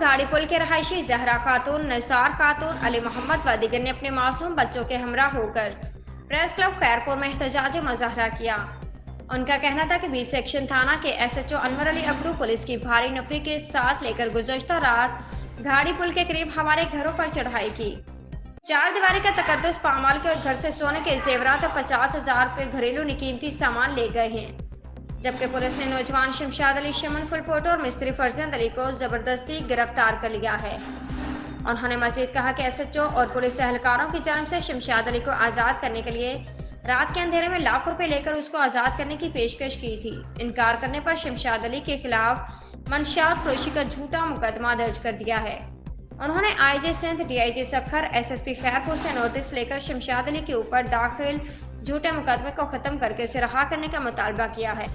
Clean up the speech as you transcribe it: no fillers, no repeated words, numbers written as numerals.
گھاڑی پل کے رہائشی زہرا خاتون، نثار خاتون، علی محمد و دیگر نے اپنے معصوم بچوں کے ہمراہ ہو کر پریس کلب خیرپور میں احتجاجی مظاہرہ کیا۔ ان کا کہنا تھا کہ 20 سیکشن تھانہ کے ایس ایچ او انور علی ابڑو پولیس کی بھاری نفری کے ساتھ لے کر گزشتہ رات گھاڑی پل کے قریب ہمارے گھروں پر چڑھائی کی، چار دیواری کا تقدس پامال کے اور گھر سے سونے کے زیورات اور 50,000 روپے گھریلو قیمتی سامان لے گئے ہیں، جبکہ پولیس نے نوجوان شمشاد علی شمن فلپوٹو اور مستری فرزند علی کو زبردستی گرفتار کر لیا ہے۔ انہوں نے مزید کہا کہ ایس ایچ او اور پولیس اہلکاروں کی جانب سے شمشاد علی کو آزاد کرنے کے لیے رات کے اندھیرے میں لاکھ روپے لے کر اس کو آزاد کرنے کی پیشکش کی تھی۔ انکار کرنے پر شمشاد علی کے خلاف منشیات فروشی کا جھوٹا مقدمہ درج کر دیا ہے۔ انہوں نے I G Sindh, D I G Sukkur, S S P Khairpur سے نوٹس لے کر شمشاد علی کے اوپر داخل جھوٹے مقدمے کو ختم کر کے اسے رہا کرنے کا مطالبہ کیا ہے۔